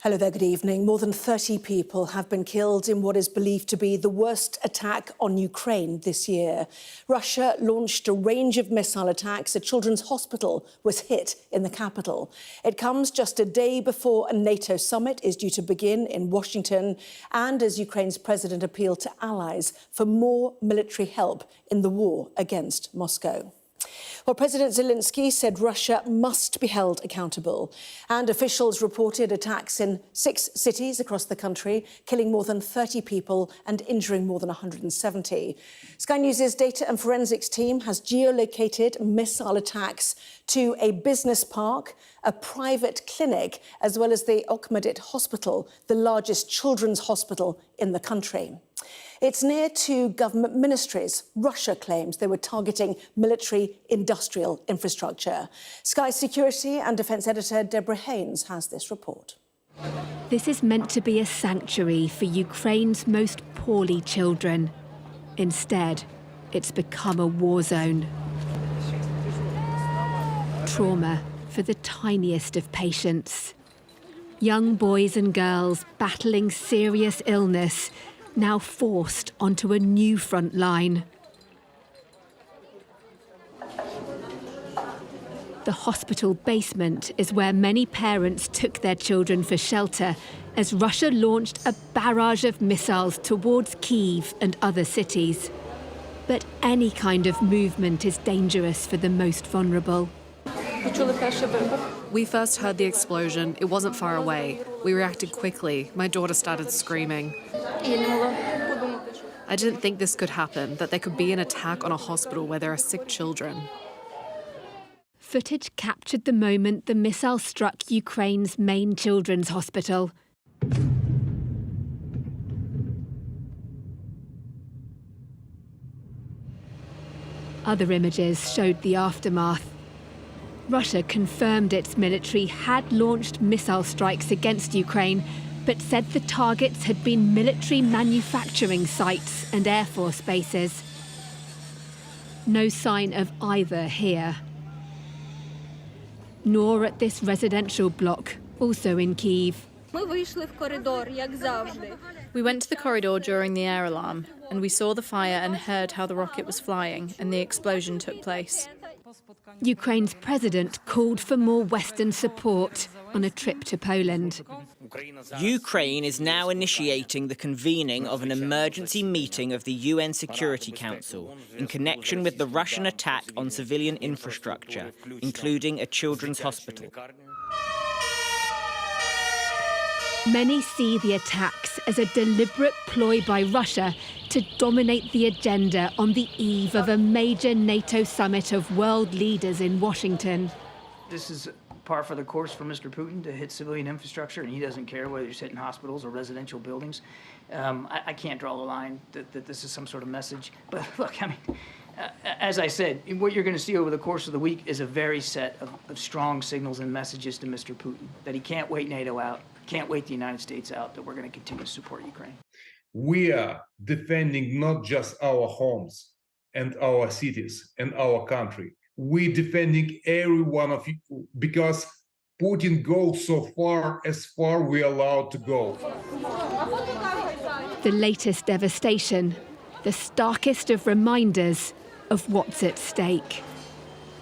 Hello there, good evening. More than 30 people have been killed in what is believed to be the worst attack on Ukraine this year. Russia launched a range of missile attacks. A children's hospital was hit in the capital. It comes just a day before a NATO summit is due to begin in Washington, and as Ukraine's president appealed to allies for more military help in the war against Moscow. Well, President Zelensky said Russia must be held accountable, and officials reported attacks in 6 cities across the country, killing more than 30 people and injuring more than 170. Sky News' data and forensics team has geolocated missile attacks to a business park, a private clinic, as well as the Okhmedit Hospital, the largest children's hospital in the country. It's near to government ministries. Russia claims they were targeting military-industrial infrastructure. Sky security and defence editor Deborah Haynes has this report. This is meant to be a sanctuary for Ukraine's most poorly children. Instead, it's become a war zone. Trauma for the tiniest of patients. Young boys and girls battling serious illness, now forced onto a new front line. The hospital basement is where many parents took their children for shelter as Russia launched a barrage of missiles towards Kyiv and other cities. But any kind of movement is dangerous for the most vulnerable. We first heard the explosion. It wasn't far away. We reacted quickly. My daughter started screaming. I didn't think this could happen, that there could be an attack on a hospital where there are sick children. Footage captured the moment the missile struck Ukraine's main children's hospital. Other images showed the aftermath. Russia confirmed its military had launched missile strikes against Ukraine, but said the targets had been military manufacturing sites and Air Force bases. No sign of either here. Nor at this residential block, also in Kyiv. We went to the corridor during the air alarm, and we saw the fire and heard how the rocket was flying and the explosion took place. Ukraine's president called for more Western support on a trip to Poland. Ukraine is now initiating the convening of an emergency meeting of the UN Security Council in connection with the Russian attack on civilian infrastructure, including a children's hospital. Many see the attacks as a deliberate ploy by Russia to dominate the agenda on the eve of a major NATO summit of world leaders in Washington. This is par for the course for Mr. Putin to hit civilian infrastructure, and he doesn't care whether he's hitting hospitals or residential buildings. I can't draw the line that this is some sort of message. But look, I mean, as I said, what you're going to see over the course of the week is a very set of strong signals and messages to Mr. Putin that he can't wait NATO out, can't wait the United States out, that we're going to continue to support Ukraine. We are defending not just our homes and our cities and our country. We're defending every one of you because Putin goes so far as far we're allowed to go. The latest devastation, the starkest of reminders of what's at stake.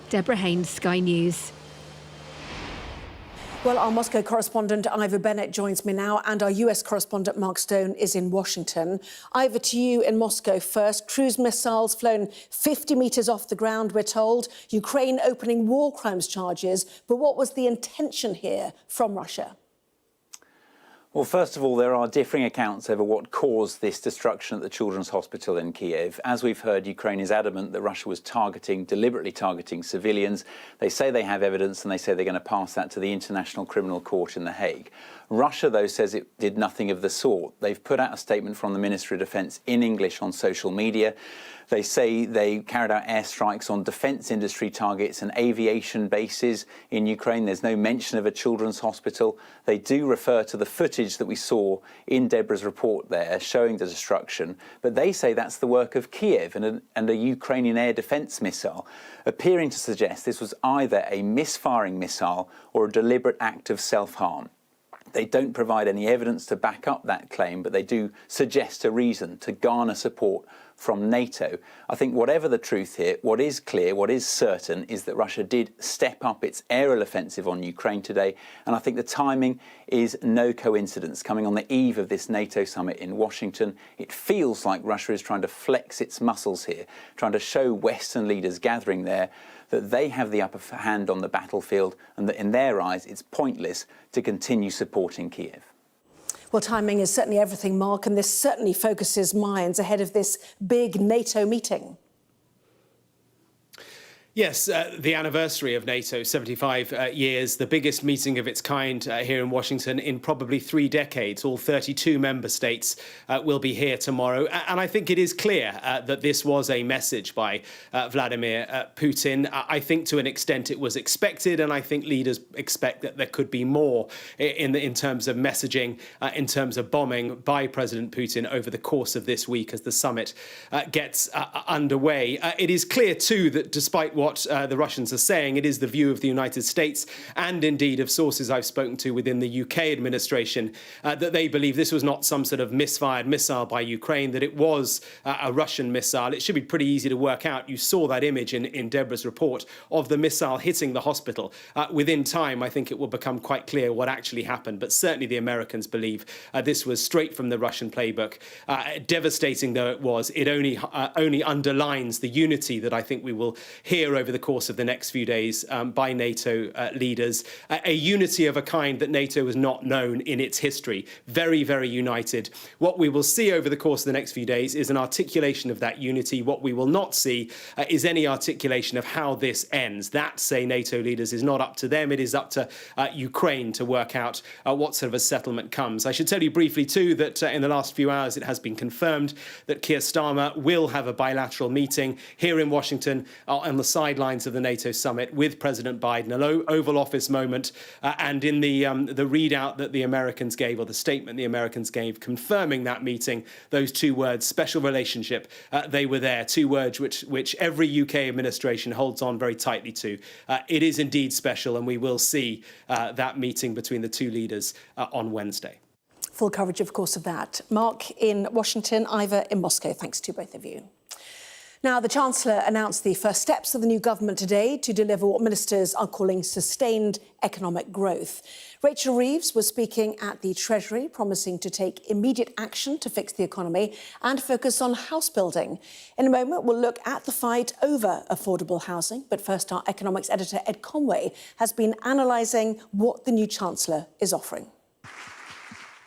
Deborah Haynes, Sky News. Well, our Moscow correspondent Ivor Bennett joins me now, and our US correspondent Mark Stone is in Washington. Ivor, to you in Moscow first. Cruise missiles flown 50 metres off the ground, we're told. Ukraine opening war crimes charges. But what was the intention here from Russia? Well, first of all, there are differing accounts over what caused this destruction at the Children's Hospital in Kyiv. As we've heard, Ukraine is adamant that Russia was deliberately targeting civilians. They say they have evidence, and they say they're going to pass that to the International Criminal Court in The Hague. Russia, though, says it did nothing of the sort. They've put out a statement from the Ministry of Defence in English on social media. They say they carried out airstrikes on defence industry targets and aviation bases in Ukraine. There's no mention of a children's hospital. They do refer to the footage that we saw in Deborah's report there showing the destruction, but they say that's the work of Kyiv and a Ukrainian air defence missile, appearing to suggest this was either a misfiring missile or a deliberate act of self-harm. They don't provide any evidence to back up that claim, but they do suggest a reason to garner support from NATO. I think whatever the truth here, what is clear, what is certain, is that Russia did step up its aerial offensive on Ukraine today, and I think the timing is no coincidence. Coming on the eve of this NATO summit in Washington, it feels like Russia is trying to flex its muscles here, trying to show Western leaders gathering there that they have the upper hand on the battlefield and that in their eyes it's pointless to continue supporting Kyiv. Well, timing is certainly everything, Mark, and this certainly focuses minds ahead of this big NATO meeting. Yes, the anniversary of NATO, 75 years, the biggest meeting of its kind here in Washington in probably 3 decades. All 32 member states will be here tomorrow. And I think it is clear that this was a message by Vladimir Putin. I think to an extent it was expected, and I think leaders expect that there could be more in terms of messaging, in terms of bombing by President Putin over the course of this week as the summit gets underway. It is clear, too, that despite what the Russians are saying, it is the view of the United States and indeed of sources I've spoken to within the UK administration that they believe this was not some sort of misfired missile by Ukraine, that it was a Russian missile. It should be pretty easy to work out. You saw that image in Deborah's report of the missile hitting the hospital. Within time, I think it will become quite clear what actually happened. But certainly the Americans believe this was straight from the Russian playbook. Devastating though it was, it only underlines the unity that I think we will hear over the course of the next few days by NATO leaders, a unity of a kind that NATO has not known in its history. Very, very united. What we will see over the course of the next few days is an articulation of that unity. What we will not see is any articulation of how this ends. That, say NATO leaders, is not up to them. It is up to Ukraine to work out what sort of a settlement comes. I should tell you briefly, too, that in the last few hours it has been confirmed that Keir Starmer will have a bilateral meeting here in Washington on the sidelines of the NATO summit with President Biden, an Oval Office moment, and in the readout that the Americans gave, or the statement the Americans gave confirming that meeting, those 2 words, special relationship, they were there, 2 words which every UK administration holds on very tightly to. It is indeed special, and we will see that meeting between the 2 leaders on Wednesday. Full coverage, of course, of that. Mark in Washington, Ivor in Moscow. Thanks to both of you. Now, the Chancellor announced the first steps of the new government today to deliver what ministers are calling sustained economic growth. Rachel Reeves was speaking at the Treasury, promising to take immediate action to fix the economy and focus on house building. In a moment, we'll look at the fight over affordable housing. But first, our economics editor, Ed Conway, has been analysing what the new Chancellor is offering.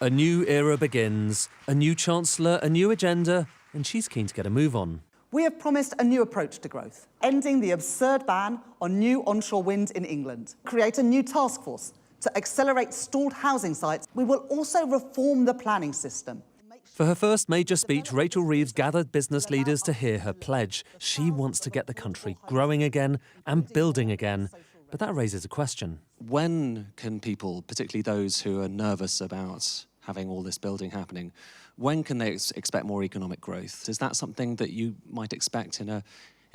A new era begins, a new Chancellor, a new agenda, and she's keen to get a move on. We have promised a new approach to growth, ending the absurd ban on new onshore wind in England, create a new task force to accelerate stalled housing sites. We will also reform the planning system. For her first major speech, Rachel Reeves gathered business leaders to hear her pledge. She wants to get the country growing again and building again. But that raises a question. When can people, particularly those who are nervous about having all this building happening, when can they expect more economic growth? Is that something that you might expect in a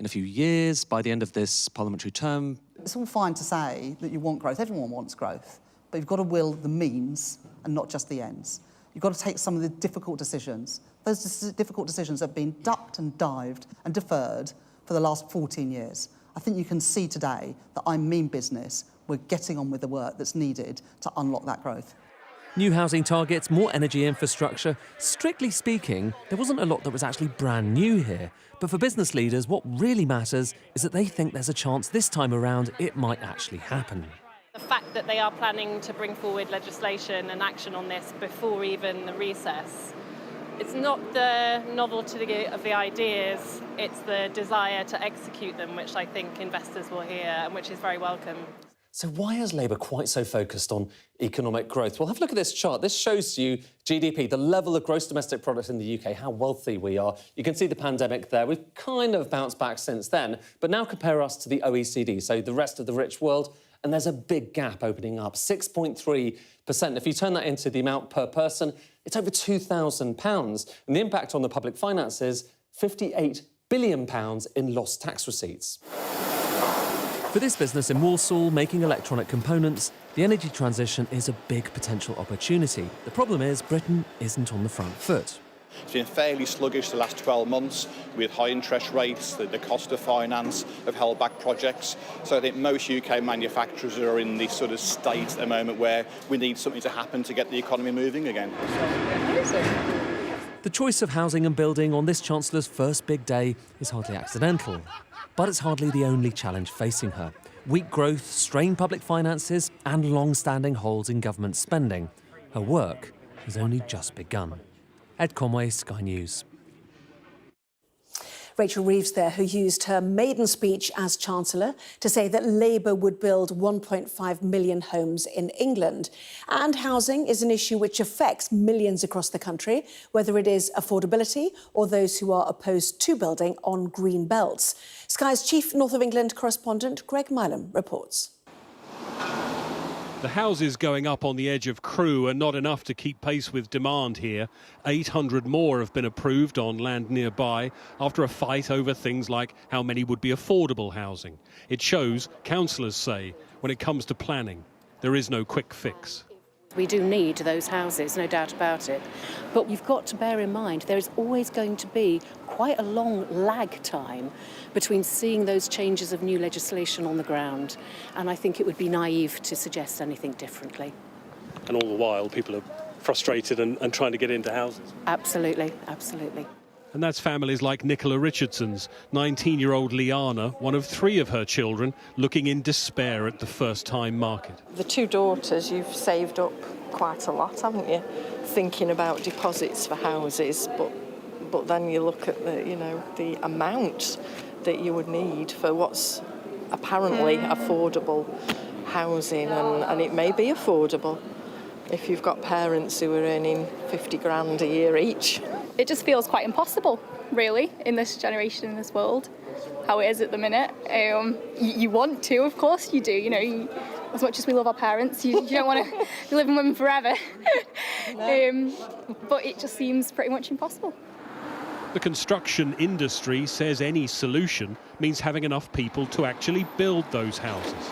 few years, by the end of this parliamentary term? It's all fine to say that you want growth. Everyone wants growth. But you've got to will the means and not just the ends. You've got to take some of the difficult decisions. Those difficult decisions have been ducked and dived and deferred for the last 14 years. I think you can see today that I mean business. We're getting on with the work that's needed to unlock that growth. New housing targets, more energy infrastructure. Strictly speaking, there wasn't a lot that was actually brand new here. But for business leaders, what really matters is that they think there's a chance this time around it might actually happen. The fact that they are planning to bring forward legislation and action on this before even the recess, it's not the novelty of the ideas, it's the desire to execute them, which I think investors will hear and which is very welcome. So why is Labour quite so focused on economic growth? Well, have a look at this chart. This shows you GDP, the level of gross domestic product in the UK, how wealthy we are. You can see the pandemic there. We've kind of bounced back since then. But now compare us to the OECD, so the rest of the rich world, and there's a big gap opening up, 6.3%. If you turn that into the amount per person, it's over £2,000. And the impact on the public finances, £58 billion in lost tax receipts. For this business in Warsaw, making electronic components, the energy transition is a big potential opportunity. The problem is Britain isn't on the front foot. It's been fairly sluggish the last 12 months with high interest rates. The cost of finance have held back projects. So I think most UK manufacturers are in this sort of state at the moment where we need something to happen to get the economy moving again. The choice of housing and building on this Chancellor's first big day is hardly accidental. But it's hardly the only challenge facing her. Weak growth, strained public finances and long-standing holes in government spending. Her work has only just begun. Ed Conway, Sky News. Rachel Reeves there, who used her maiden speech as Chancellor to say that Labour would build 1.5 million homes in England. And housing is an issue which affects millions across the country, whether it is affordability or those who are opposed to building on green belts. Sky's chief North of England correspondent Greg Milam reports. The houses going up on the edge of Crewe are not enough to keep pace with demand here. 800 more have been approved on land nearby after a fight over things like how many would be affordable housing. It shows, councillors say, when it comes to planning, there is no quick fix. We do need those houses, no doubt about it. But you've got to bear in mind there is always going to be quite a long lag time between seeing those changes of new legislation on the ground. And I think it would be naive to suggest anything differently. And all the while, people are frustrated and trying to get into houses. Absolutely, absolutely. And that's families like Nicola Richardson's, 19-year-old Liana, one of 3 of her children, looking in despair at the first-time market. The 2 daughters, you've saved up quite a lot, haven't you? Thinking about deposits for houses, but then you look at the amount that you would need for what's apparently affordable housing, and it may be affordable if you've got parents who are earning 50 grand a year each. It just feels quite impossible, really, in this generation, in this world, how it is at the minute. You want to, of course you do, as much as we love our parents, you don't want to be living with them forever. But it just seems pretty much impossible. The construction industry says any solution means having enough people to actually build those houses.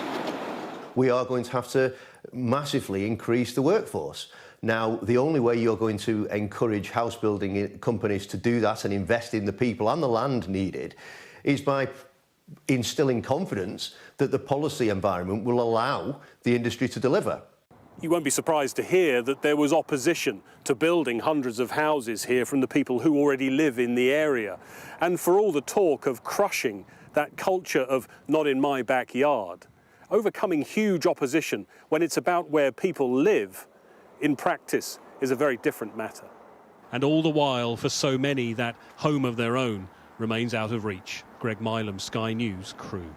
We are going to have to massively increase the workforce. Now, the only way you're going to encourage house building companies to do that and invest in the people and the land needed is by instilling confidence that the policy environment will allow the industry to deliver. You won't be surprised to hear that there was opposition to building hundreds of houses here from the people who already live in the area. And for all the talk of crushing that culture of not in my backyard, overcoming huge opposition when it's about where people live, in practice, is a very different matter. And all the while, for so many, that home of their own remains out of reach. Greg Milam, Sky News, Crewe.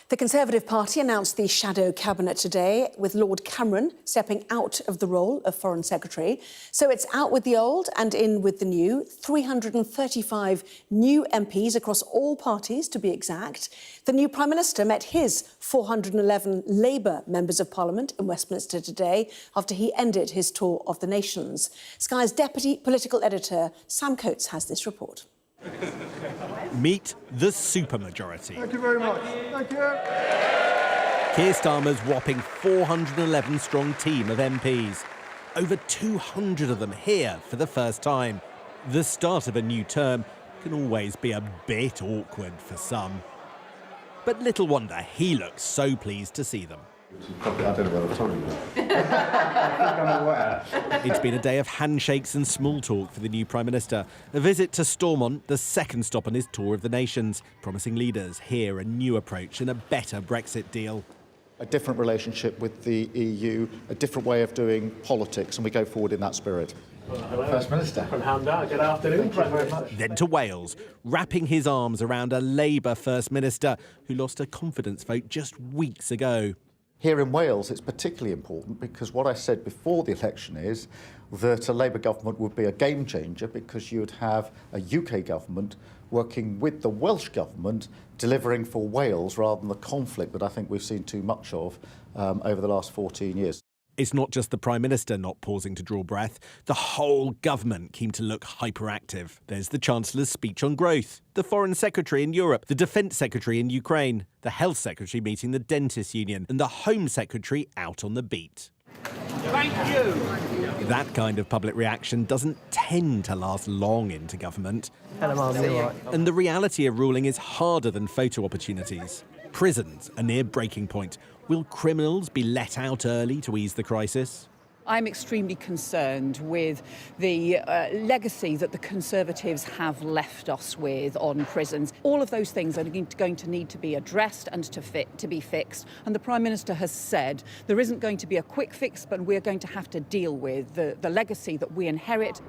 The Conservative Party announced the shadow cabinet today, with Lord Cameron stepping out of the role of Foreign Secretary. So it's out with the old and in with the new. 335 new MPs across all parties, to be exact. The new Prime Minister met his 411 Labour members of Parliament in Westminster today after he ended his tour of the nations. Sky's deputy political editor, Sam Coates, has this report. Meet the supermajority. Thank you very much. Thank you. Keir Starmer's whopping 411-strong team of MPs. Over 200 of them here for the first time. The start of a new term can always be a bit awkward for some. But little wonder he looks so pleased to see them. I don't know what I've told you that. It's been a day of handshakes and small talk for the new Prime Minister. A visit to Stormont, the second stop on his tour of the nations, promising leaders here a new approach and a better Brexit deal. A different relationship with the EU, a different way of doing politics, and we go forward in that spirit. First Minister. From Hamdar, good afternoon. Thank you very much. Then to Wales, wrapping his arms around a Labour First Minister who lost a confidence vote just weeks ago. Here in Wales, it's particularly important because what I said before the election is that a Labour government would be a game changer because you would have a UK government working with the Welsh government, delivering for Wales rather than the conflict that I think we've seen too much of over the last 14 years. It's not just the Prime Minister not pausing to draw breath. The whole government keen to look hyperactive. There's the Chancellor's speech on growth, the Foreign Secretary in Europe, the Defence Secretary in Ukraine, the Health Secretary meeting the Dentists' Union, and the Home Secretary out on the beat. Thank you. That kind of public reaction doesn't tend to last long into government. Hello, Mum. You all right? And the reality of ruling is harder than photo opportunities. Prisons are near breaking point. Will criminals be let out early to ease the crisis? I'm extremely concerned with the legacy that the Conservatives have left us with on prisons. All of those things are going to need to be addressed and to be fixed. And the Prime Minister has said there isn't going to be a quick fix, but we're going to have to deal with the legacy that we inherit.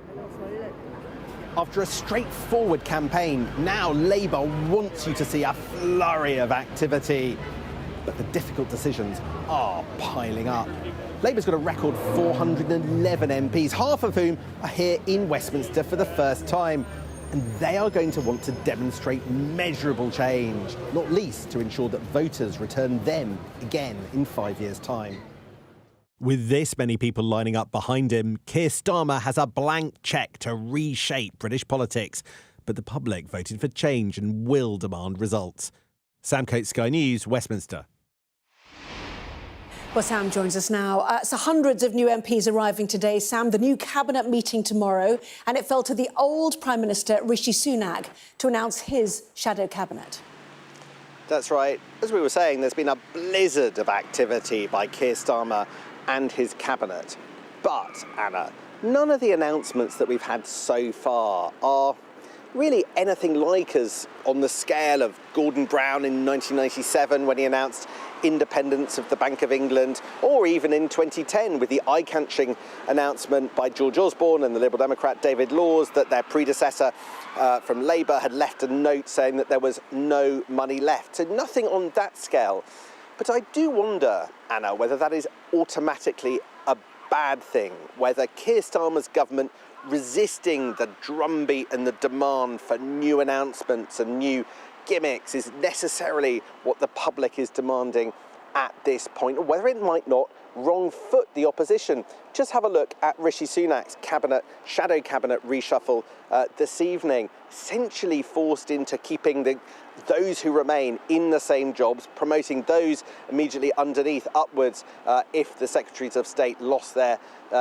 After a straightforward campaign, now Labour wants you to see a flurry of activity. But the difficult decisions are piling up. Labour's got a record 411 MPs, half of whom are here in Westminster for the first time. And they are going to want to demonstrate measurable change, not least to ensure that voters return them again in 5 years' time. With this many people lining up behind him, Keir Starmer has a blank cheque to reshape British politics. But the public voted for change and will demand results. Sam Coates, Sky News, Westminster. Well, Sam joins us now. So hundreds of new MPs arriving today. Sam, the new cabinet meeting tomorrow, and it fell to the old Prime Minister, Rishi Sunak, to announce his shadow cabinet. That's right. As we were saying, there's been a blizzard of activity by Keir Starmer and his cabinet. But, Anna, none of the announcements that we've had so far are really anything like as on the scale of Gordon Brown in 1997 when he announced independence of the Bank of England, or even in 2010 with the eye-catching announcement by George Osborne and the Liberal Democrat David Laws that their predecessor from Labour had left a note saying that there was no money left. So nothing on that scale. But I do wonder, Anna, whether that is automatically a bad thing, whether Keir Starmer's government resisting the drumbeat and the demand for new announcements and new gimmicks is necessarily what the public is demanding at this point, or whether it might not wrong foot the opposition. Just have a look at Rishi Sunak's shadow cabinet reshuffle this evening, essentially forced into keeping those who remain in the same jobs, promoting those immediately underneath upwards if the Secretaries of State lost their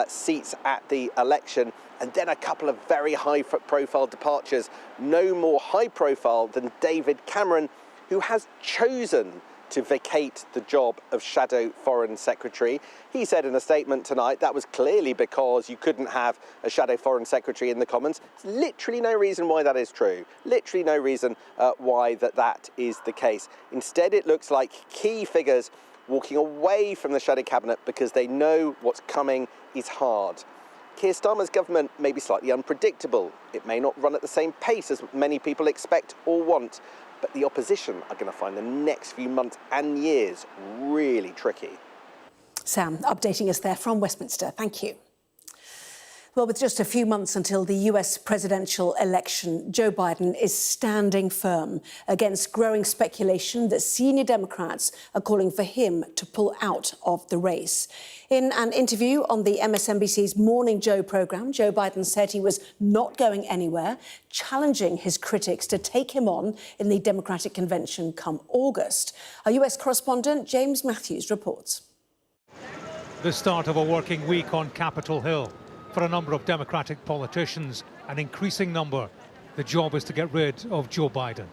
seats at the election. And then a couple of very high-profile departures, no more high-profile than David Cameron, who has chosen to vacate the job of Shadow Foreign Secretary. He said in a statement tonight that was clearly because you couldn't have a Shadow Foreign Secretary in the Commons. There's literally no reason why that is true. Literally no reason why that is the case. Instead, it looks like key figures walking away from the Shadow Cabinet because they know what's coming is hard. Keir Starmer's government may be slightly unpredictable. It may not run at the same pace as many people expect or want, but the opposition are going to find the next few months and years really tricky. Sam, updating us there from Westminster. Thank you. Well, with just a few months until the US presidential election, Joe Biden is standing firm against growing speculation that senior Democrats are calling for him to pull out of the race. In an interview on the MSNBC's Morning Joe programme, Joe Biden said he was not going anywhere, challenging his critics to take him on in the Democratic convention come August. Our US correspondent James Matthews reports. The start of a working week on Capitol Hill. For a number of Democratic politicians, an increasing number, the job is to get rid of Joe Biden.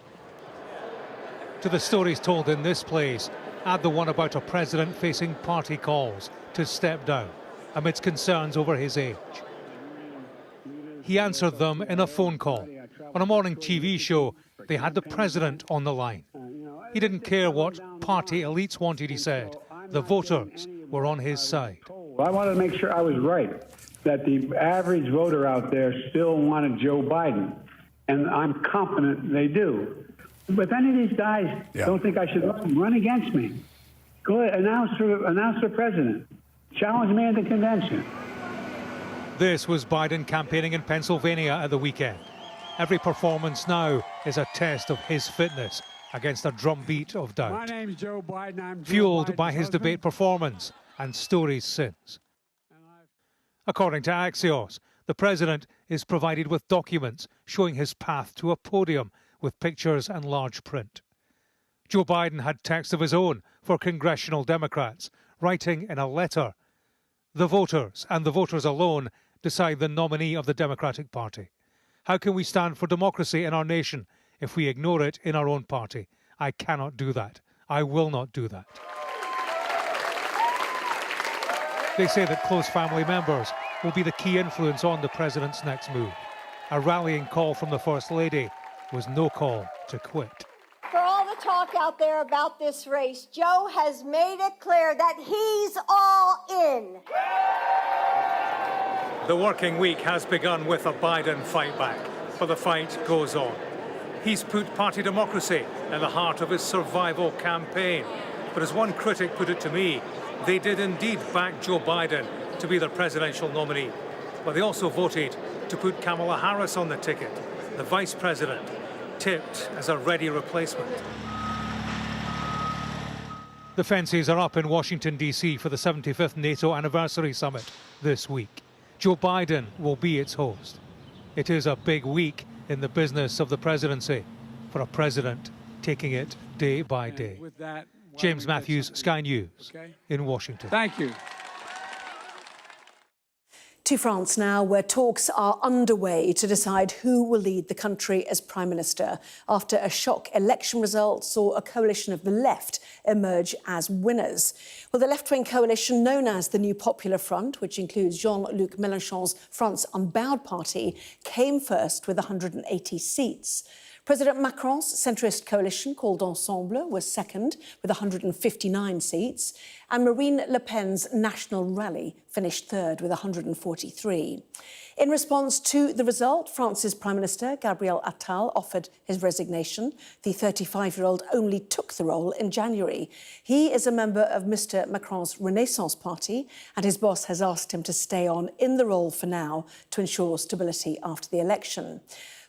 To the stories told in this place, add the one about a president facing party calls to step down amidst concerns over his age. He answered them in a phone call. On a morning TV show, they had the president on the line. He didn't care what party elites wanted, he said. The voters were on his side. I wanted to make sure I was right, that the average voter out there still wanted Joe Biden, and I'm confident they do. But if any of these guys don't think I should run against me, go ahead, announce for president. Challenge me at the convention. This was Biden campaigning in Pennsylvania at the weekend. Every performance now is a test of his fitness against a drumbeat of doubt. My name's Joe Biden. I'm Joe Fueled Biden's by his husband. debate performance and stories since. According to Axios, the president is provided with documents showing his path to a podium with pictures and large print. Joe Biden had text of his own for congressional Democrats, writing in a letter, "The voters and the voters alone decide the nominee of the Democratic Party. How can we stand for democracy in our nation if we ignore it in our own party? I cannot do that. I will not do that." They say that close family members will be the key influence on the president's next move. A rallying call from the First Lady was no call to quit. For all the talk out there about this race, Joe has made it clear that he's all in. The working week has begun with a Biden fight back, but the fight goes on. He's put party democracy in the heart of his survival campaign. But as one critic put it to me, they did indeed back Joe Biden to be their presidential nominee. But they also voted to put Kamala Harris on the ticket, the vice president, tipped as a ready replacement. The fences are up in Washington, D.C. for the 75th NATO anniversary summit this week. Joe Biden will be its host. It is a big week in the business of the presidency for a president taking it day by day. James Matthews, Sky News in Washington. Thank you. To France now, where talks are underway to decide who will lead the country as Prime Minister after a shock election result saw a coalition of the left emerge as winners. Well, the left-wing coalition known as the New Popular Front, which includes Jean-Luc Mélenchon's France Unbowed party, came first with 180 seats. President Macron's centrist coalition, called Ensemble, was second with 159 seats, and Marine Le Pen's National Rally finished third with 143. In response to the result, France's Prime Minister, Gabriel Attal, offered his resignation. The 35-year-old only took the role in January. He is a member of Mr. Macron's Renaissance Party, and his boss has asked him to stay on in the role for now to ensure stability after the election.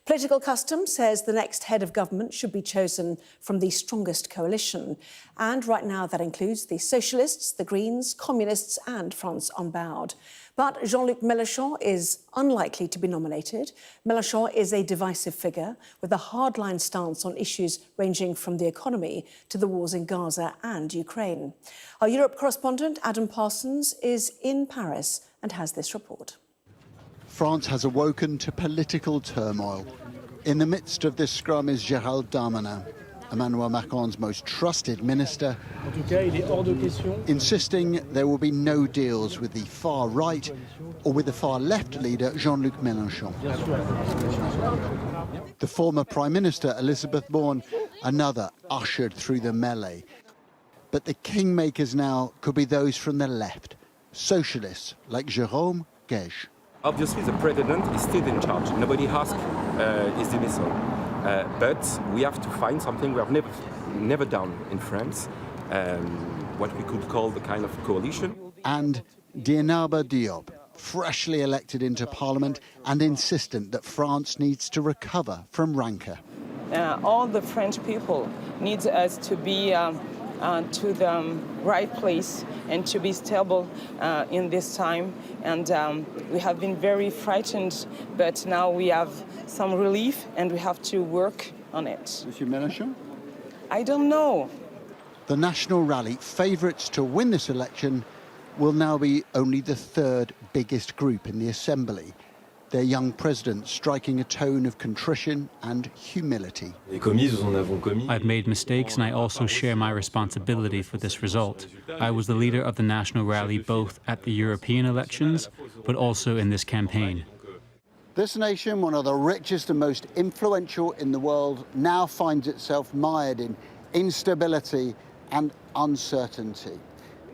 Political custom says the next head of government should be chosen from the strongest coalition. And right now that includes the Socialists, the Greens, Communists and France Unbowed. But Jean-Luc Mélenchon is unlikely to be nominated. Mélenchon is a divisive figure with a hardline stance on issues ranging from the economy to the wars in Gaza and Ukraine. Our Europe correspondent, Adam Parsons, is in Paris and has this report. France has awoken to political turmoil. In the midst of this scrum is Gérald Darmanin, Emmanuel Macron's most trusted minister, insisting there will be no deals with the far right or with the far left leader Jean-Luc Mélenchon. The former Prime Minister, Elisabeth Borne, another ushered through the melee. But the kingmakers now could be those from the left, socialists like Jérôme Guége. Obviously, the president is still in charge. Nobody asked his dismissal. But we have to find something we have never done in France, what we could call the kind of coalition. And Dieynaba Diop, freshly elected into parliament and insistent that France needs to recover from rancor. All the French people need us to be to the right place and to be stable in this time. And we have been very frightened, but now we have some relief and we have to work on it. Monsieur Mélenchon? I don't know. The National Rally, favourites to win this election, will now be only the third biggest group in the Assembly. Their young president striking a tone of contrition and humility. I've made mistakes and I also share my responsibility for this result. I was the leader of the National Rally both at the European elections, but also in this campaign. This nation, one of the richest and most influential in the world, now finds itself mired in instability and uncertainty.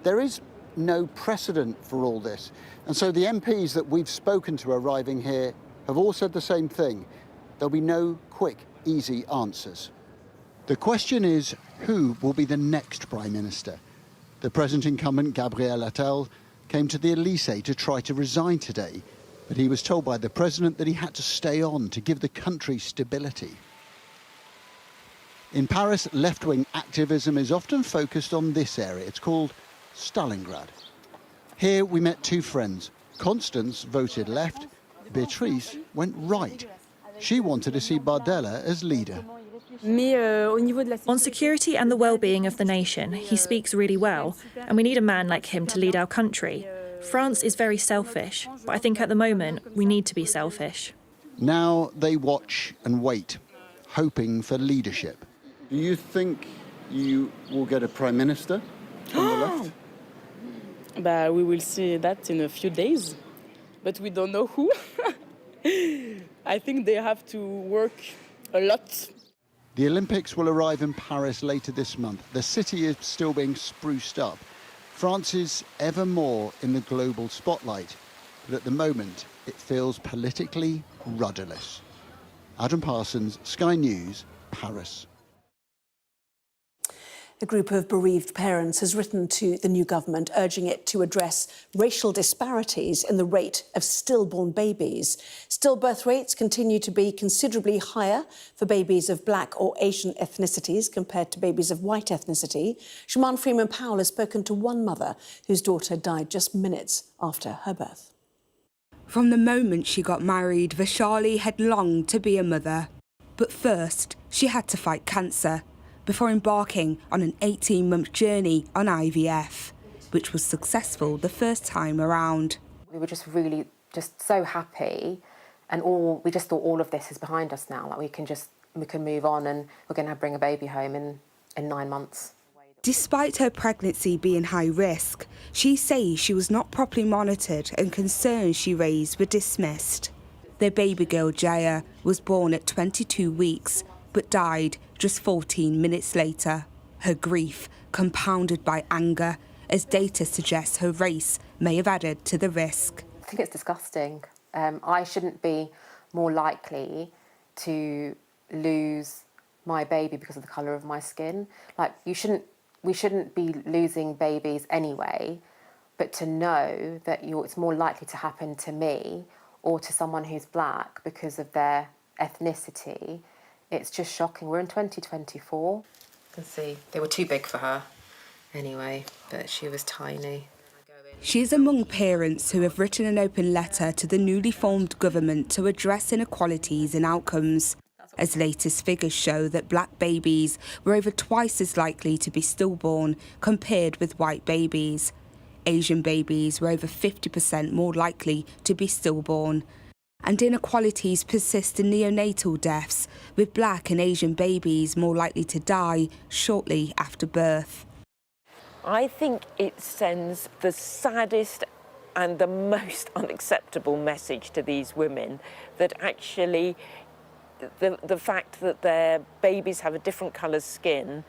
There is no precedent for all this. And so the MPs that we've spoken to arriving here have all said the same thing. There'll be no quick, easy answers. The question is, who will be the next Prime Minister? The present incumbent, Gabriel Attal, came to the Elysée to try to resign today, but he was told by the President that he had to stay on to give the country stability. In Paris, left-wing activism is often focused on this area. It's called Stalingrad. Here we met two friends, Constance voted left, Beatrice went right. She wanted to see Bardella as leader. On security and the well-being of the nation, he speaks really well, and we need a man like him to lead our country. France is very selfish, but I think at the moment we need to be selfish. Now they watch and wait, hoping for leadership. Do you think you will get a prime minister from the left? But we will see that in a few days, but we don't know who. I think they have to work a lot. The Olympics will arrive in Paris later this month. The city is still being spruced up. France is ever more in the global spotlight, but at the moment it feels politically rudderless. Adam Parsons, Sky News, Paris. A group of bereaved parents has written to the new government urging it to address racial disparities in the rate of stillborn babies. Stillbirth rates continue to be considerably higher for babies of black or Asian ethnicities compared to babies of white ethnicity. Shimon Freeman-Powell has spoken to one mother whose daughter died just minutes after her birth. From the moment she got married, Vaishali had longed to be a mother. But first, she had to fight cancer before embarking on an 18-month journey on IVF, which was successful the first time around. We were just really so happy, and we just thought all of this is behind us now. Like we can move on, and we're going to bring a baby home in 9 months. Despite her pregnancy being high risk, she says she was not properly monitored and concerns she raised were dismissed. Their baby girl, Jaya, was born at 22 weeks, but died just 14 minutes later. Her grief compounded by anger, as data suggests her race may have added to the risk. I think it's disgusting. I shouldn't be more likely to lose my baby because of the colour of my skin. Like, we shouldn't be losing babies anyway, but to know that it's more likely to happen to me or to someone who's black because of their ethnicity, it's just shocking. We're in 2024. You can see they were too big for her anyway, but she was tiny. She is among parents who have written an open letter to the newly formed government to address inequalities in outcomes, as latest figures show that black babies were over twice as likely to be stillborn compared with white babies. Asian babies were over 50% more likely to be stillborn. And inequalities persist in neonatal deaths, with black and Asian babies more likely to die shortly after birth. I think it sends the saddest and the most unacceptable message to these women that actually the fact that their babies have a different colour skin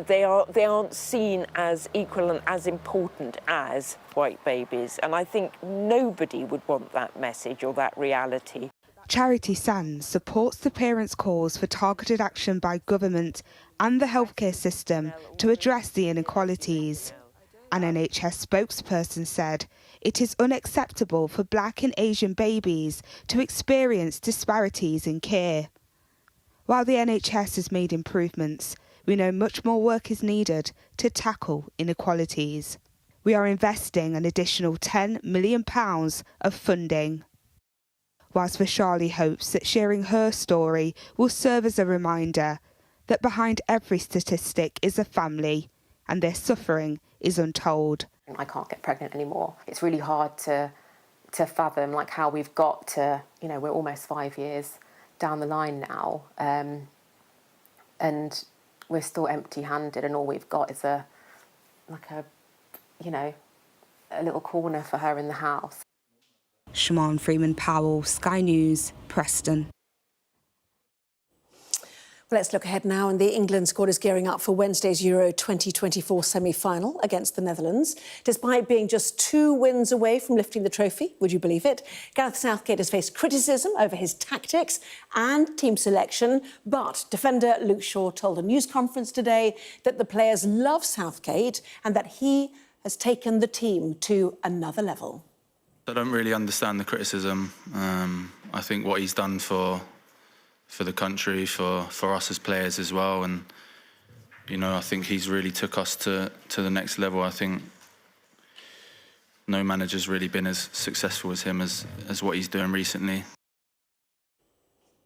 they aren't seen as equal and as important as white babies. And I think nobody would want that message or that reality. Charity Sands supports the parents' calls for targeted action by government and the healthcare system to address the inequalities. An NHS spokesperson said it is unacceptable for black and Asian babies to experience disparities in care. While the NHS has made improvements, we know much more work is needed to tackle inequalities. We are investing an additional £10 million of funding. Whilst Vaishali hopes that sharing her story will serve as a reminder that behind every statistic is a family and their suffering is untold. I can't get pregnant anymore. It's really hard to fathom like how we've got to, we're almost 5 years down the line now, and we're still empty-handed, and all we've got is a little corner for her in the house. Shimon Freeman-Powell, Sky News, Preston. Well, let's look ahead now, and the England squad is gearing up for Wednesday's Euro 2024 semi-final against the Netherlands. Despite being just 2 wins away from lifting the trophy, would you believe it? Gareth Southgate has faced criticism over his tactics and team selection, but defender Luke Shaw told a news conference today that the players love Southgate and that he has taken the team to another level. I don't really understand the criticism. I think what he's done for the country, for us as players as well, and I think he's really took us to the next level. I think no manager's really been as successful as him as what he's doing recently.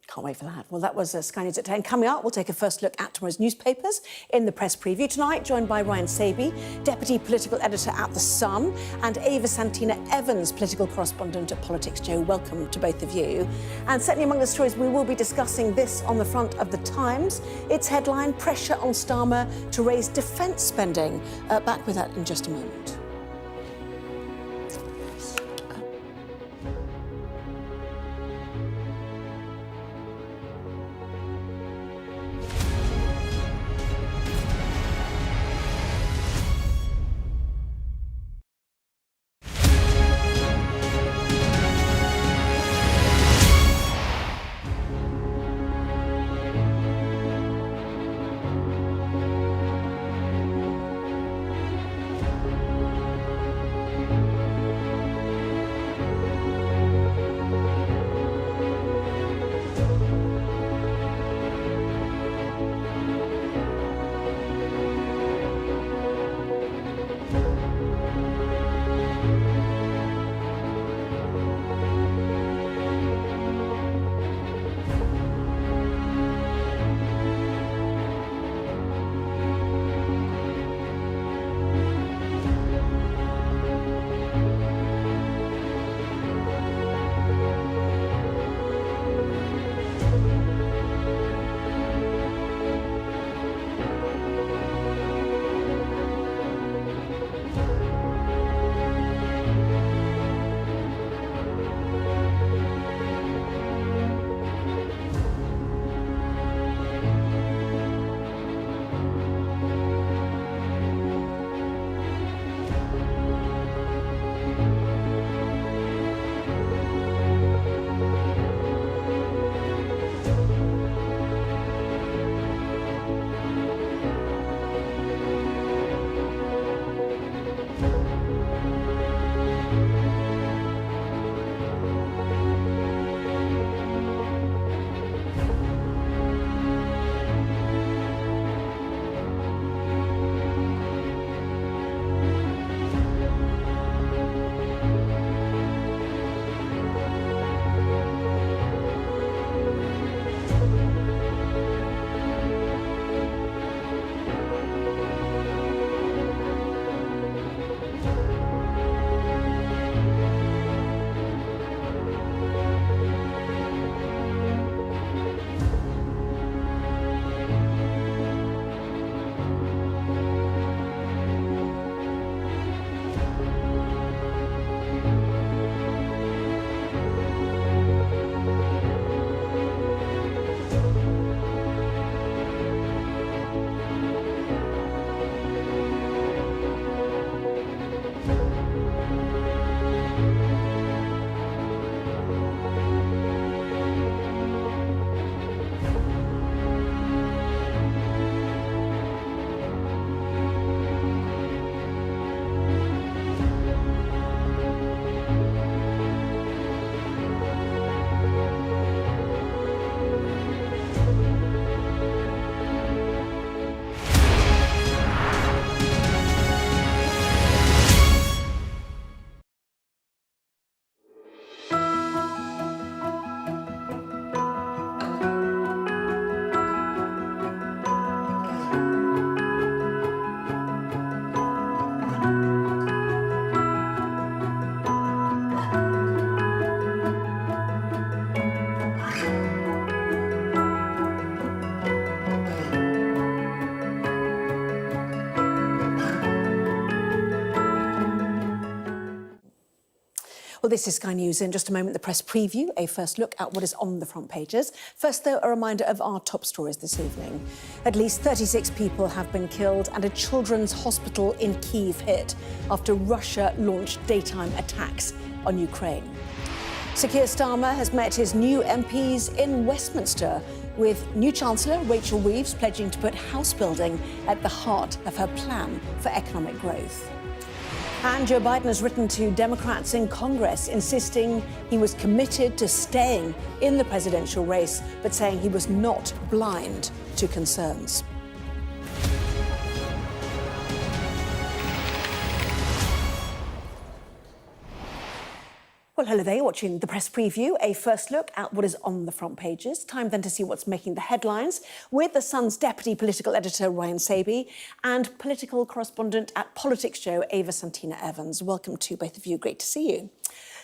Can't wait for that. Well, that was Sky News at 10. Coming up, we'll take a first look at tomorrow's newspapers in the press preview tonight, joined by Ryan Saby, Deputy Political Editor at The Sun, and Ava Santina Evans, Political Correspondent at Politics. Joe, welcome to both of you. And certainly among the stories we will be discussing, this on the front of The Times. Its headline, Pressure on Starmer to raise defence spending. Back with that in just a moment. Well, this is Sky News. In just a moment, the press preview, a first look at what is on the front pages. First, though, a reminder of our top stories this evening. At least 36 people have been killed and a children's hospital in Kyiv hit after Russia launched daytime attacks on Ukraine. Sir Keir Starmer has met his new MPs in Westminster, with new Chancellor Rachel Reeves pledging to put house building at the heart of her plan for economic growth. And Joe Biden has written to Democrats in Congress, insisting he was committed to staying in the presidential race, but saying he was not blind to concerns. Well, hello there, you're watching the press preview, a first look at what is on the front pages. Time then to see what's making the headlines with The Sun's deputy political editor, Ryan Saby, and political correspondent at Politics Show, Ava Santina Evans. Welcome to both of you, great to see you.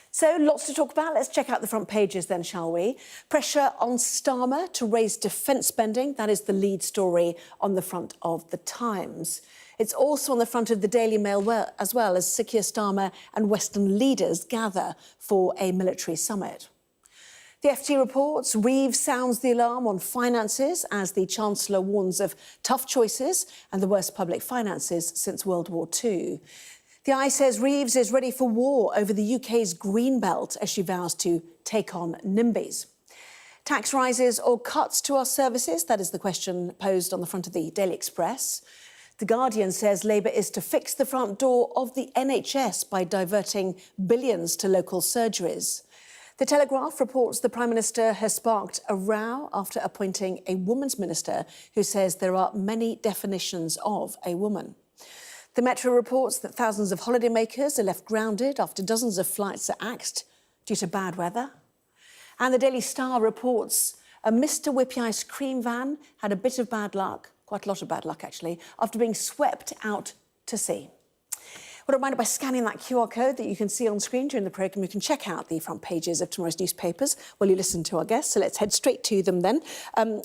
So, lots to talk about. Let's check out the front pages then, shall we? Pressure on Starmer to raise defence spending. That is the lead story on the front of The Times. It's also on the front of the Daily Mail as well, as Sir Keir Starmer and Western leaders gather for a military summit. The FT reports Reeves sounds the alarm on finances as the Chancellor warns of tough choices and the worst public finances since World War II. The Eye says Reeves is ready for war over the UK's green belt as she vows to take on NIMBYs. Tax rises or cuts to our services? That is the question posed on the front of the Daily Express. The Guardian says Labour is to fix the front door of the NHS by diverting billions to local surgeries. The Telegraph reports the Prime Minister has sparked a row after appointing a women's minister who says there are many definitions of a woman. The Metro reports that thousands of holidaymakers are left grounded after dozens of flights are axed due to bad weather. And the Daily Star reports a Mr Whippy ice cream van had a bit of bad luck, quite a lot of bad luck actually, after being swept out to sea. Well, a reminder, by scanning that QR code that you can see on screen during the programme, you can check out the front pages of tomorrow's newspapers while you listen to our guests. So let's head straight to them then.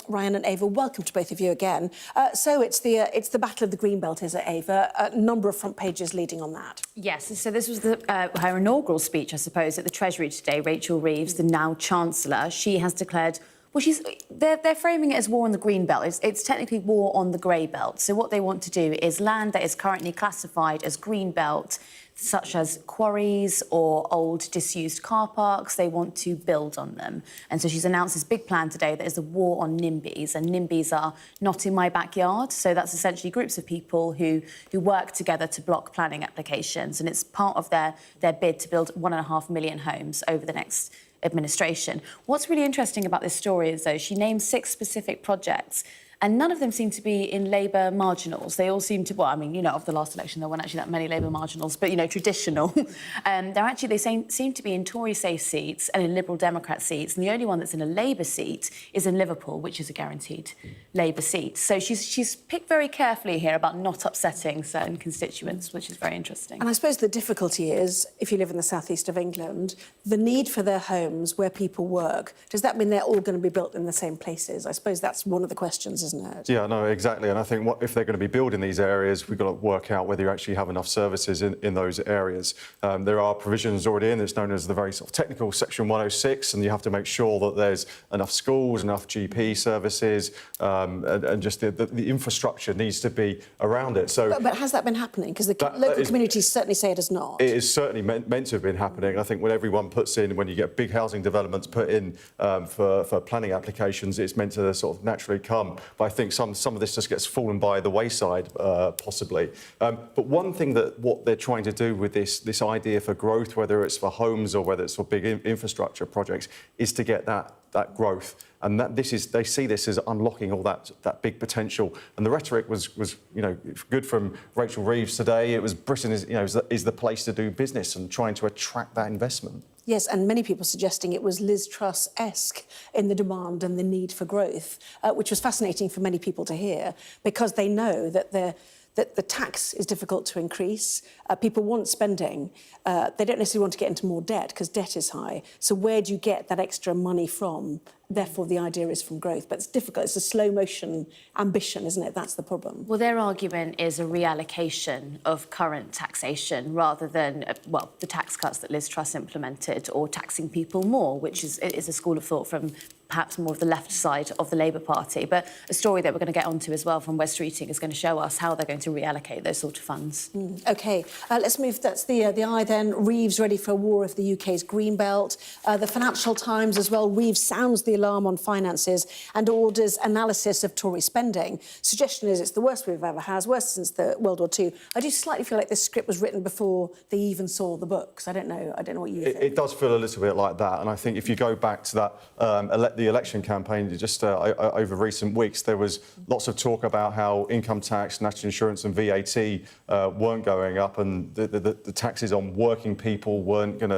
Ryan and Ava, welcome to both of you again. So it's the battle of the Greenbelt, is it, Ava? A number of front pages leading on that. Yes, so this was her inaugural speech, I suppose, at the Treasury today. Rachel Reeves, the now Chancellor, she has declared... Well, they're framing it as war on the green belt. It's technically war on the grey belt. So what they want to do is land that is currently classified as green belt, such as quarries or old disused car parks, they want to build on them. And so she's announced this big plan today that is a war on NIMBYs. And NIMBYs are not in my backyard. So that's essentially groups of people who work together to block planning applications. And it's part of their bid to build 1.5 million homes over the next administration. What's really interesting about this story is, though, she named 6 specific projects, and none of them seem to be in Labour marginals. They all seem to, well, I mean, of the last election, there weren't actually that many Labour marginals, but, traditional. They seem to be in Tory safe seats and in Liberal Democrat seats, and the only one that's in a Labour seat is in Liverpool, which is a guaranteed Labour seat. So she's picked very carefully here about not upsetting certain constituents, which is very interesting. And I suppose the difficulty is, if you live in the southeast of England, the need for their homes where people work, does that mean they're all going to be built in the same places? I suppose that's one of the questions, isn't it? Yeah, no, exactly. And I think if they're going to be building these areas, we've got to work out whether you actually have enough services in those areas. There are provisions already in, it's known as the very sort of technical Section 106, and you have to make sure that there's enough schools, enough GP services, and just the infrastructure needs to be around it. So, but has that been happening? Because the local communities certainly say it has not. It is certainly meant to have been happening. I think when everyone puts in, when you get big housing developments put in for planning applications, it's meant to sort of naturally come. But I think some of this just gets fallen by the wayside, possibly. But one thing that what they're trying to do with this idea for growth, whether it's for homes or whether it's for big infrastructure projects, is to get that growth. And they see this as unlocking all that big potential. And the rhetoric was good from Rachel Reeves today. It was Britain is the place to do business and trying to attract that investment. Yes, and many people suggesting it was Liz Truss-esque in the demand and the need for growth, which was fascinating for many people to hear, because they know that the tax is difficult to increase. People want spending. They don't necessarily want to get into more debt because debt is high. So where do you get that extra money from? Therefore, the idea is from growth. But it's difficult. It's a slow-motion ambition, isn't it? That's the problem. Well, their argument is a reallocation of current taxation rather than, the tax cuts that Liz Truss implemented, or taxing people more, which is a school of thought from perhaps more of the left side of the Labour Party. But a story that we're going to get onto as well from West Streeting is going to show us how they're going to reallocate those sort of funds. OK, let's move. That's the Eye then. Reeves ready for a war of the UK's green belt. The Financial Times as well. Reeves sounds the alarm on finances and orders analysis of Tory spending. Suggestion is it's the worst we've ever had, worse since the World War II. I do slightly feel like this script was written before they even saw the books. I don't know what you think. It does feel a little bit like that. And I think if you go back to that the election campaign, just over recent weeks, there was lots of talk about how income tax, national insurance and VAT weren't going up, and the taxes on working people weren't going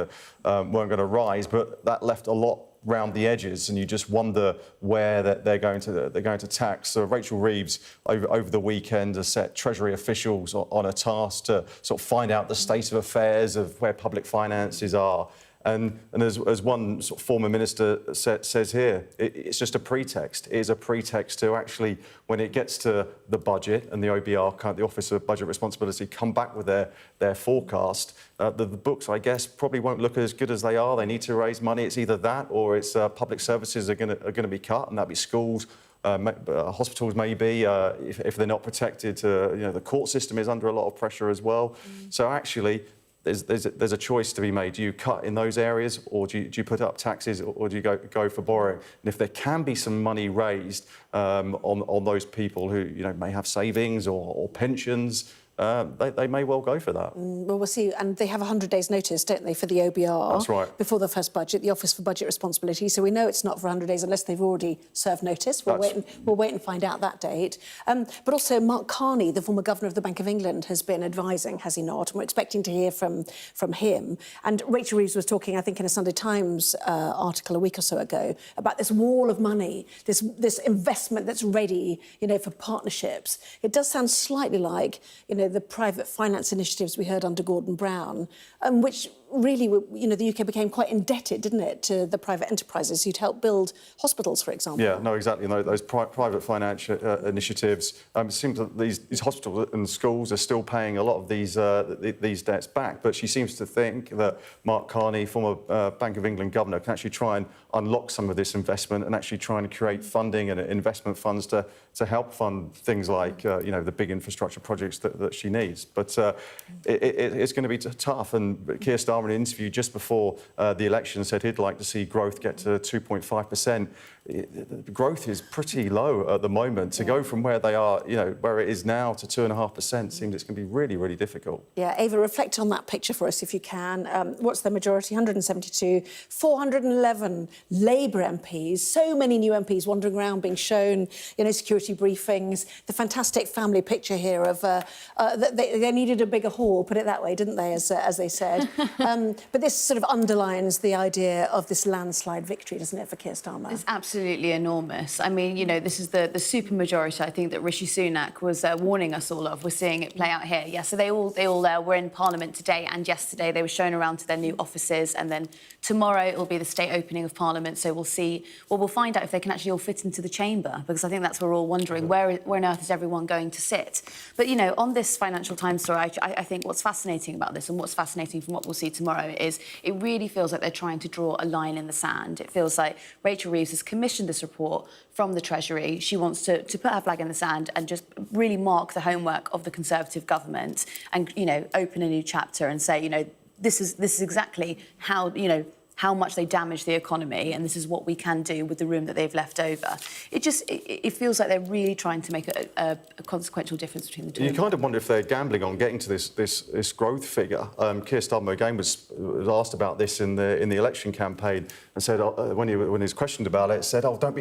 to rise, but that left a lot round the edges, and you just wonder where they're going to tax. So Rachel Reeves over the weekend has set Treasury officials on a task to sort of find out the state of affairs of where public finances are. And as one sort of former minister says here, it's just a pretext. It is a pretext to actually, when it gets to the budget and the OBR, the Office of Budget Responsibility, come back with their forecast. The books, I guess, probably won't look as good as they are. They need to raise money. It's either that or it's public services are going to be cut, and that'll be schools. Hospitals maybe, if they're not protected. The court system is under a lot of pressure as well. So actually, there's a choice to be made. Do you cut in those areas, or do you put up taxes, or do you go for borrowing? And if there can be some money raised on those people who may have savings or pensions, they may well go for that. Well, we'll see. And they have 100 days' notice, don't they, for the OBR? That's right. Before the first budget, the Office for Budget Responsibility. So we know it's not for 100 days unless they've already served notice. We'll wait and find out that date. But also, Mark Carney, the former governor of the Bank of England, has been advising, has he not? And we're expecting to hear from him. And Rachel Reeves was talking, I think, in a Sunday Times article a week or so ago about this wall of money, this investment that's ready, for partnerships. It does sound slightly like, the private finance initiatives we heard under Gordon Brown, which really, the UK became quite indebted, didn't it, to the private enterprises who'd helped build hospitals, for example. Yeah, no, exactly. No, those private financial initiatives, it seems that these hospitals and schools are still paying a lot of these debts back. But she seems to think that Mark Carney, former Bank of England governor, can actually try and unlock some of this investment and actually try and create funding and investment funds to help fund things like, the big infrastructure projects that she needs. But it's going to be tough. And Keir Starmer, in an interview just before the election, said he'd like to see growth get to 2.5%. Growth is pretty low at the moment. To go from where they are, where it is now, to 2.5% seems it's going to be really, really difficult. Yeah, Ava, reflect on that picture for us if you can. What's the majority? 172, 411 Labour MPs, so many new MPs wandering around being shown, security briefings. The fantastic family picture here of they needed a bigger hall, put it that way, didn't they, as they said. But this sort of underlines the idea of this landslide victory, doesn't it, for Keir Starmer? It's absolutely enormous. I mean, this is the supermajority, I think, that Rishi Sunak was warning us all of. We're seeing it play out here. Yeah, so they all were in Parliament today and yesterday. They were shown around to their new offices, and then tomorrow it will be the state opening of Parliament. So we'll find out if they can actually all fit into the chamber, because I think that's what we're all wondering, where on earth is everyone going to sit? But, on this Financial Times story, I think what's fascinating about this, and what's fascinating from what we'll see tomorrow, is it really feels like they're trying to draw a line in the sand. It feels like Rachel Reeves has commissioned this report from the Treasury. She wants to put her flag in the sand and just really mark the homework of the Conservative government and, open a new chapter and say, this is exactly how much they damage the economy, and this is what we can do with the room that they've left over. It feels like they're really trying to make a consequential difference between the two. You kind of wonder if they're gambling on getting to this growth figure. Keir Starmer again was asked about this in the election campaign and said when he was questioned about it, said, don't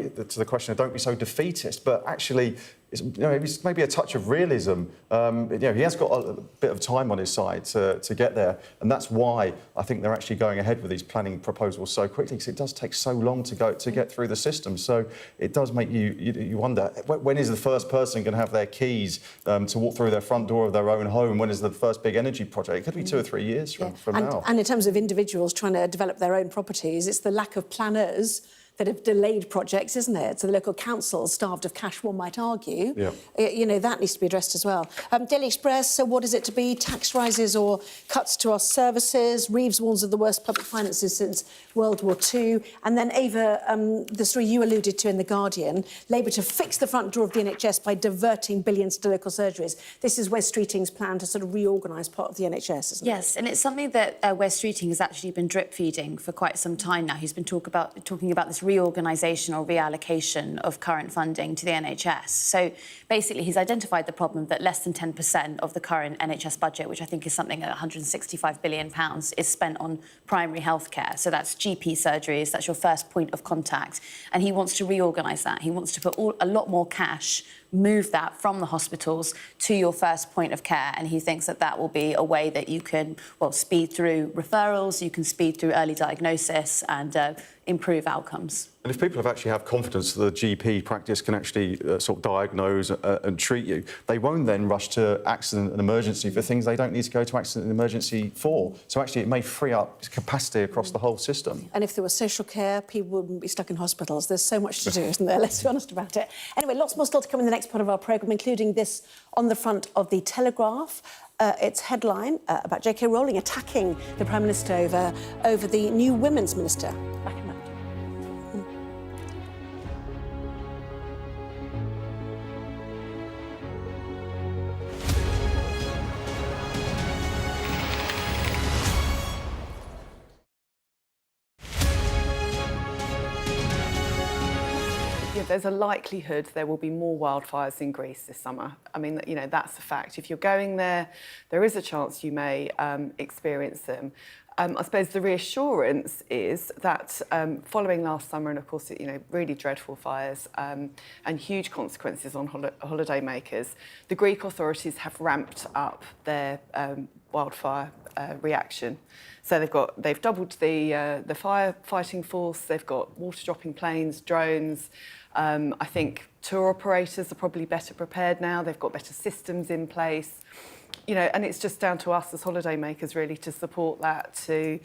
be so defeatist. But actually, it's maybe a touch of realism. He has got a bit of time on his side to get there, and that's why I think they're actually going ahead with these planning proposals so quickly, because it does take so long to get through the system. So it does make you wonder, when is the first person going to have their keys to walk through their front door of their own home? When is the first big energy project? It could be 2 or 3 years from now. And in terms of individuals trying to develop their own properties, it's the lack of planners that have delayed projects, isn't it? So the local councils, starved of cash, one might argue. Yeah. That needs to be addressed as well. Daily Express, so what is it to be? Tax rises or cuts to our services? Reeves warns of the worst public finances since World War II. And then, Ava, the story you alluded to in The Guardian, Labour to fix the front door of the NHS by diverting billions to local surgeries. This is Wes Streeting's plan to sort of reorganise part of the NHS, isn't it? Yes, and it's something that Wes Streeting has actually been drip-feeding for quite some time now. He's been talking about this reorganisation or reallocation of current funding to the NHS. So basically, he's identified the problem that less than 10% of the current NHS budget, which I think is something like £165 billion, is spent on primary healthcare. So that's GP surgeries, that's your first point of contact. And he wants to reorganise that. He wants to put a lot more cash, move that from the hospitals to your first point of care. And he thinks that that will be a way that you can, well, speed through referrals, you can speed through early diagnosis and improve outcomes. And if people actually have confidence that the GP practice can actually sort of diagnose and treat you, they won't then rush to accident and emergency for things they don't need to go to accident and emergency for. So actually it may free up capacity across the whole system. And if there was social care, people wouldn't be stuck in hospitals. There's so much to do, isn't there? Let's be honest about it. Anyway, lots more still to come in the next part of our programme, including this on the front of the Telegraph. Its headline about J.K. Rowling attacking the Prime Minister over the new Women's Minister. Back in a minute. There's a likelihood there will be more wildfires in Greece this summer. I mean, you know, that's a fact. If you're going there, there is a chance you may experience them. I suppose the reassurance is that following last summer, and of course, you know, really dreadful fires and huge consequences on holiday makers, the Greek authorities have ramped up their wildfire reaction. So they've doubled the firefighting force. They've got water-dropping planes, drones. I think tour operators are probably better prepared now. They've got better systems in place. You know, and it's just down to us as holidaymakers really to support that, to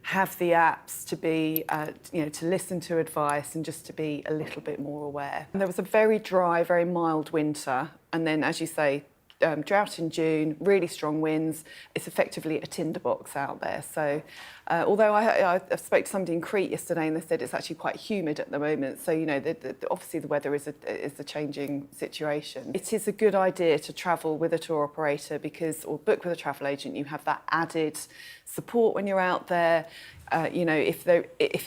have the apps, to be, you know, to listen to advice and just to be a little bit more aware. And there was a very dry, very mild winter, and then, as you say, drought in June, really strong winds. It's effectively a tinderbox out there. So, although I spoke to somebody in Crete yesterday and they said it's actually quite humid at the moment. So, you know, obviously the weather is a changing situation. It is a good idea to travel with a tour operator or book with a travel agent. You have that added support when you're out there. You know, if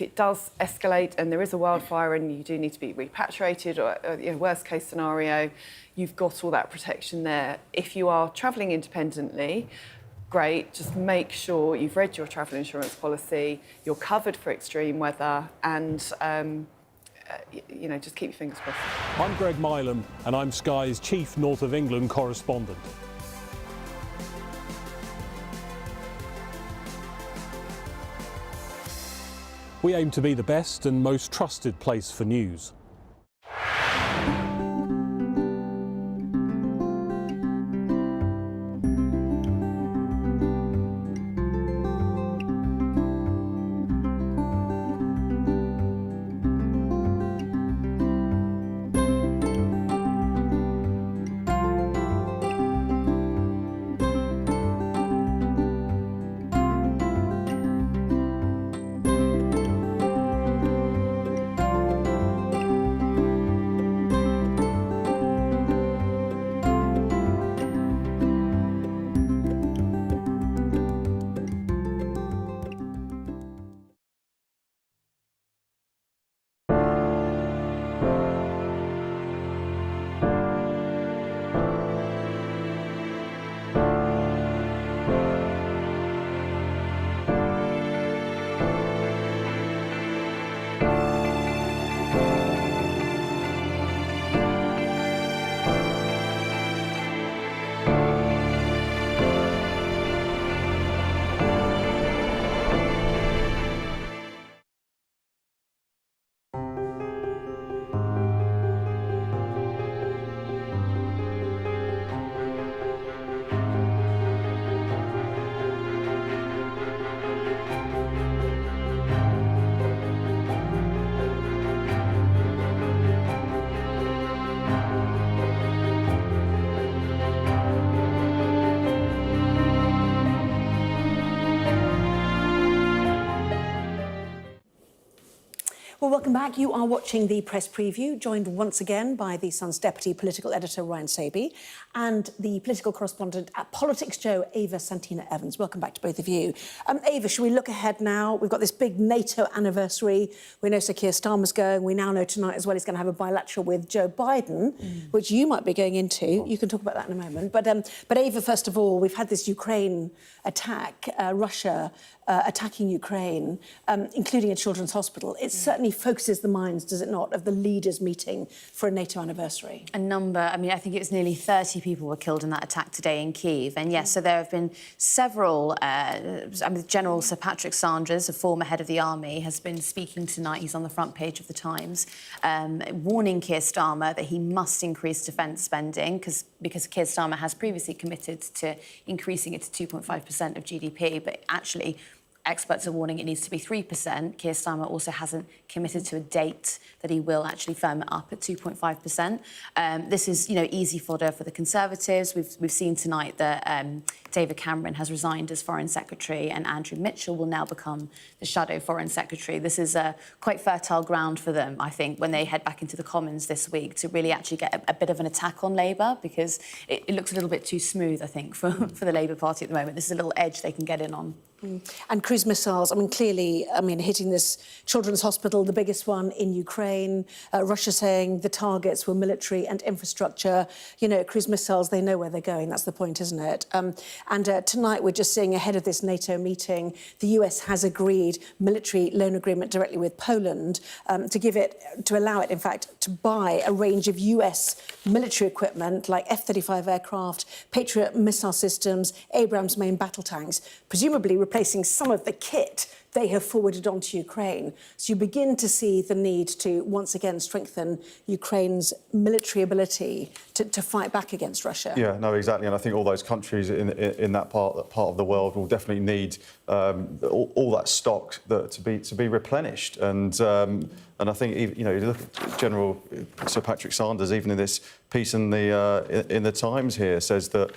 it does escalate and there is a wildfire and you do need to be repatriated, or you know, worst case scenario, you've got all that protection there. If you are travelling independently, great. Just make sure you've read your travel insurance policy, you're covered for extreme weather, and you know, just keep your fingers crossed. I'm Greg Milam, and I'm Sky's chief North of England correspondent. We aim to be the best and most trusted place for news. Well, welcome back. You are watching the press preview, joined once again by the Sun's deputy political editor, Ryan Saby, and the political correspondent at Politics Joe, Ava Santina Evans. Welcome back to both of you. Ava, should we look ahead now? We've got this big NATO anniversary. We know Sir Keir Starmer's going. We now know tonight as well he's going to have a bilateral with Joe Biden, which you might be going into. You can talk about that in a moment. But Ava, first of all, we've had this Ukraine attack, Russia attacking Ukraine, including a children's hospital. It certainly focuses the minds, does it not, of the leaders meeting for a NATO anniversary. A number, I mean, I think it was nearly 30 people were killed in that attack today in Kyiv. And yes, so there have been several, General Sir Patrick Sanders, a former head of the army, has been speaking tonight. He's on the front page of the Times, warning Keir Starmer that he must increase defence spending because Keir Starmer has previously committed to increasing it to 2.5% of GDP, but actually experts are warning it needs to be 3%. Keir Starmer also hasn't committed to a date that he will actually firm it up at 2.5%. This is, easy fodder for the Conservatives. We've seen tonight that David Cameron has resigned as Foreign Secretary and Andrew Mitchell will now become the shadow Foreign Secretary. This is quite fertile ground for them, I think, when they head back into the Commons this week to really actually get a bit of an attack on Labour because it looks a little bit too smooth, I think, for the Labour Party at the moment. This is a little edge they can get in on. And cruise missiles, clearly, hitting this children's hospital, the biggest one in Ukraine. Russia saying the targets were military and infrastructure. Cruise missiles, they know where they're going. That's the point, isn't it? And tonight, we're just seeing ahead of this NATO meeting, the US has agreed military loan agreement directly with Poland to allow it, in fact, to buy a range of US military equipment like F-35 aircraft, Patriot missile systems, Abrams main battle tanks, presumably replacing some of the kit they have forwarded onto Ukraine. So you begin to see the need to once again strengthen Ukraine's military ability to fight back against Russia. Yeah, no, exactly. And I think all those countries in that part of the world will definitely need all that stock to be replenished. And I think, you look at General Sir Patrick Sanders, even in this piece in the Times here, says that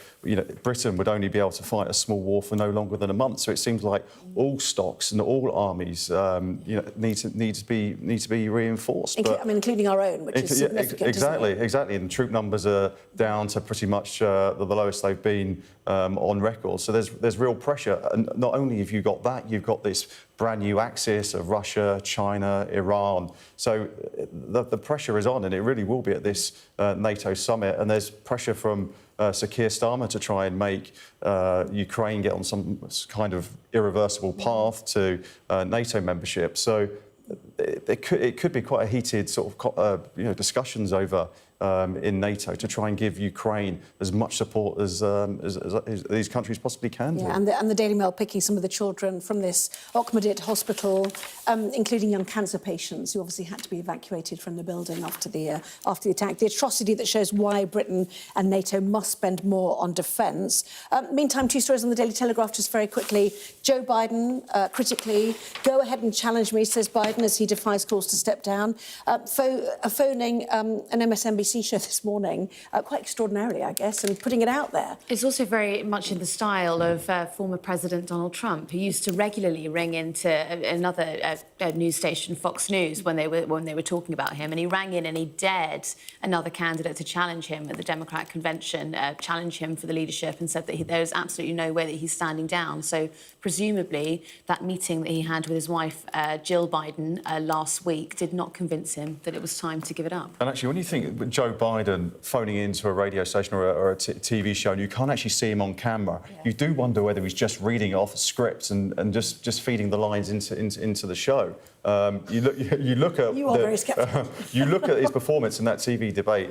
Britain would only be able to fight a small war for no longer than a month. So it seems like all stocks and all armies, need to be reinforced. Including our own, which is significant. Exactly. And troop numbers are down to pretty much the lowest they've been on record. So there's real pressure. And not only have you got that, you've got this brand new axis of Russia, China, Iran. So the pressure is on, and it really will be at this NATO summit. And there's pressure from Sir Keir Starmer to try and make Ukraine get on some kind of irreversible path to NATO membership. So it could be quite a heated sort of discussions over in NATO to try and give Ukraine as much support as these countries possibly can do. And the Daily Mail picking some of the children from this Okhmedit hospital, including young cancer patients who obviously had to be evacuated from the building after the attack. The atrocity that shows why Britain and NATO must spend more on defence. Meantime, two stories on the Daily Telegraph just very quickly. Joe Biden, critically, go ahead and challenge me, says Biden as he defies calls to step down. Phoning an MSNBC show this morning, quite extraordinarily, I guess, and putting it out there. It's also very much in the style of former President Donald Trump, who used to regularly ring into another news station, Fox News, when they were talking about him, and he rang in and he dared another candidate to challenge him at the Democrat convention, challenge him for the leadership, and said that there's absolutely no way that he's standing down. So presumably that meeting that he had with his wife, Jill Biden, last week did not convince him that it was time to give it up. And actually, when you think Joe Biden phoning into a radio station or a TV show and you can't actually see him on camera, you do wonder whether he's just reading off a script and just feeding the lines into the show. You look at you look at his performance in that TV debate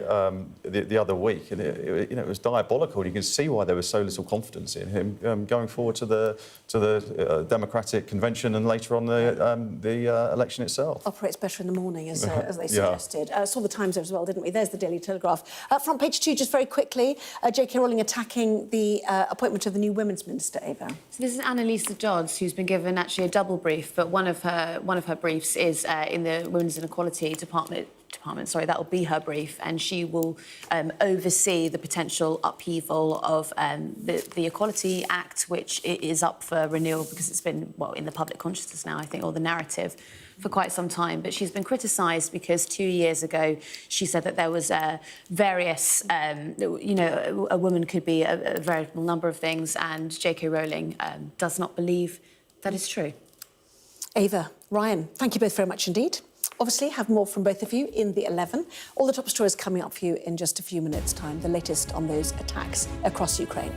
the other week, and it was diabolical. You can see why there was so little confidence in him going forward to the Democratic convention and later on the election itself. Operates better in the morning, as they suggested. Saw the Times there as well, didn't we? There's the Daily Telegraph. Front page 2, just very quickly. J.K. Rowling attacking the appointment of the new Women's Minister, Ava. So this is Annalisa Dodds, who's been given actually a double brief, but one of her briefs is in the Women's Inequality Department. Department, sorry, that will be her brief, and she will oversee the potential upheaval of the Equality Act, which is up for renewal because it's been, well, in the public consciousness now, I think, or the narrative, for quite some time. But she's been criticised because 2 years ago she said that there was various, you know, a woman could be a variable number of things, and J.K. Rowling does not believe that is true. Ava, Ryan, thank you both very much indeed. Obviously, have more from both of you in the 11. All the top stories coming up for you in just a few minutes' time, the latest on those attacks across Ukraine.